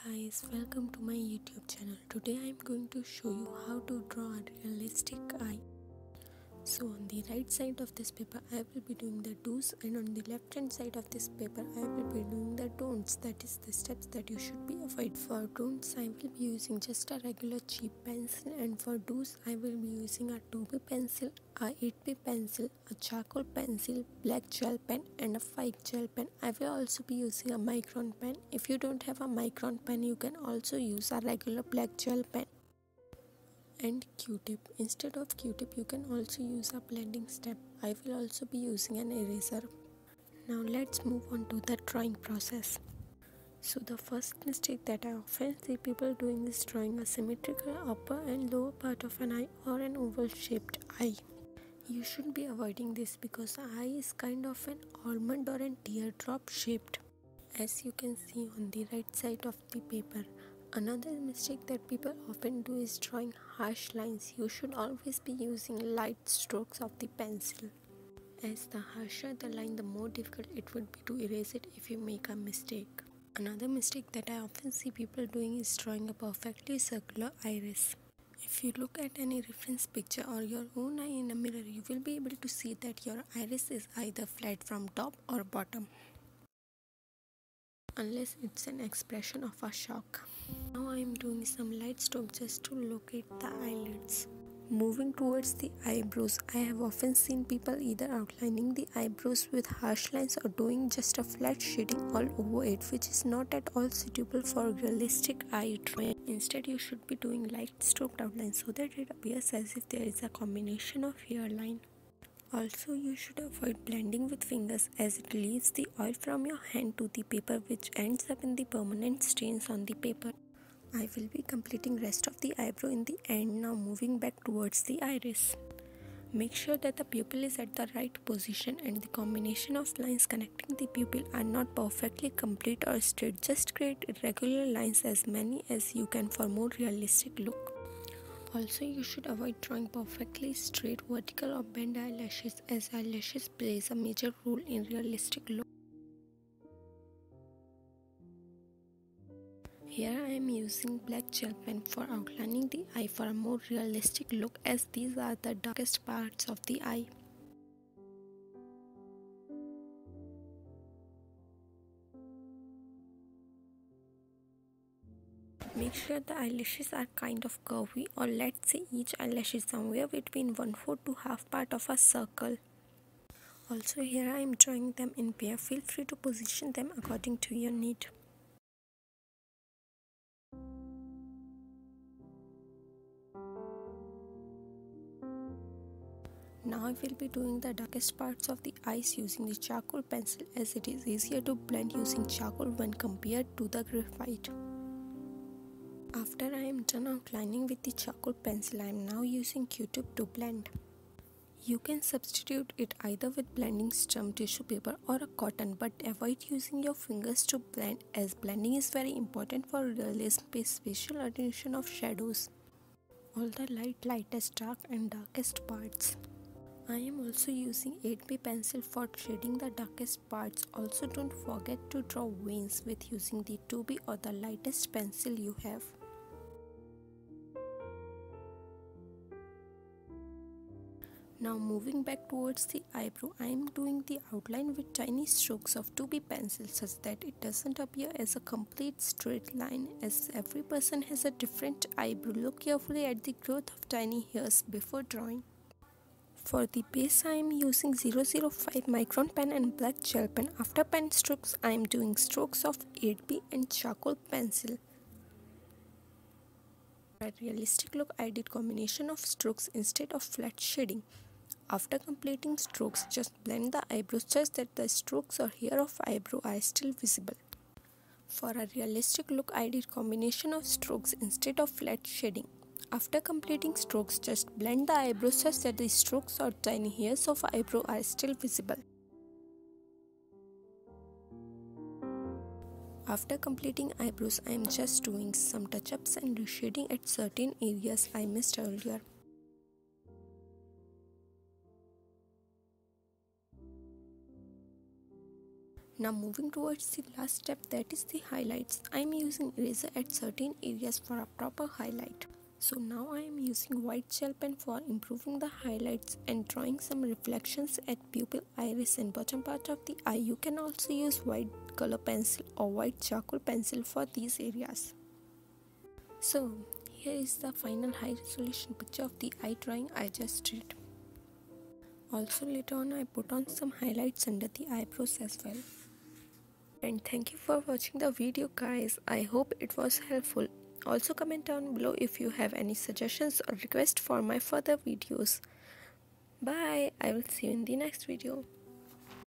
Guys, welcome to my YouTube channel. Today I am going to show you how to draw a realistic eye. So on the right side of this paper I will be doing the do's, and on the left hand side of this paper I will be doing the don'ts, that is the steps that you should be avoid. For don'ts I will be using just a regular cheap pencil, and for do's I will be using a 2B pencil, a 8B pencil, a charcoal pencil, black gel pen and a 5 gel pen. I will also be using a micron pen. If you don't have a micron pen you can also use a regular black gel pen. And Q-tip. Instead of Q-tip you can also use a blending step. I will also be using an eraser. Now let's move on to the drawing process. So the first mistake that I often see people doing is drawing a symmetrical upper and lower part of an eye or an oval shaped eye. You should be avoiding this because the eye is kind of an almond or an teardrop shaped, as you can see on the right side of the paper. Another mistake that people often do is drawing harsh lines. You should always be using light strokes of the pencil, as the harsher the line, the more difficult it would be to erase it if you make a mistake. Another mistake that I often see people doing is drawing a perfectly circular iris. If you look at any reference picture or your own eye in a mirror, you will be able to see that your iris is either flat from top or bottom, unless it's an expression of a shock. Now I am doing some light stroke just to locate the eyelids. Moving towards the eyebrows, I have often seen people either outlining the eyebrows with harsh lines or doing just a flat shading all over it, which is not at all suitable for realistic eye drawing. Instead, you should be doing light stroked outlines so that it appears as if there is a combination of hairline. Also, you should avoid blending with fingers, as it leaves the oil from your hand to the paper, which ends up in the permanent stains on the paper. I will be completing rest of the eyebrow in the end. Now moving back towards the iris. Make sure that the pupil is at the right position and the combination of lines connecting the pupil are not perfectly complete or straight. Just create irregular lines, as many as you can, for more realistic look. Also, you should avoid drawing perfectly straight, vertical or bent eyelashes, as eyelashes plays a major role in realistic look. Here I am using black gel pen for outlining the eye for a more realistic look, as these are the darkest parts of the eye. Make sure the eyelashes are kind of curvy, or let's say each eyelash is somewhere between 1/4 to half part of a circle. Also here I am drawing them in pair. Feel free to position them according to your need. Now I will be doing the darkest parts of the eyes using the charcoal pencil, as it is easier to blend using charcoal when compared to the graphite. After I am done outlining with the charcoal pencil, I am now using Q-tip to blend. You can substitute it either with blending stump tissue paper or a cotton, but avoid using your fingers to blend, as blending is very important for realism, pay special attention of shadows. All the lightest dark and darkest parts. I am also using 8B pencil for shading the darkest parts. Also don't forget to draw veins with using the 2B or the lightest pencil you have. Now moving back towards the eyebrow, I am doing the outline with tiny strokes of 2B pencil, such that it doesn't appear as a complete straight line, as every person has a different eyebrow. Look carefully at the growth of tiny hairs before drawing. For the base, I am using 005 micron pen and black gel pen. After pen strokes, I am doing strokes of 8B and charcoal pencil. For a realistic look, I did combination of strokes instead of flat shading. After completing strokes, just blend the eyebrows such that the strokes or hair of eyebrow are still visible. For a realistic look, I did combination of strokes instead of flat shading. After completing strokes, just blend the eyebrows such that the strokes or tiny hairs of eyebrow are still visible. After completing eyebrows, I am just doing some touch-ups and reshading at certain areas I missed earlier. Now moving towards the last step, that is the highlights. I am using eraser at certain areas for a proper highlight. So now I am using white gel pen for improving the highlights and drawing some reflections at pupil, iris and bottom part of the eye. You can also use white color pencil or white charcoal pencil for these areas. So here is the final high resolution picture of the eye drawing I just did. Also later on I put on some highlights under the eyebrows as well. And thank you for watching the video guys. I hope it was helpful. Also comment down below if you have any suggestions or requests for my further videos. Bye. I will see you in the next video.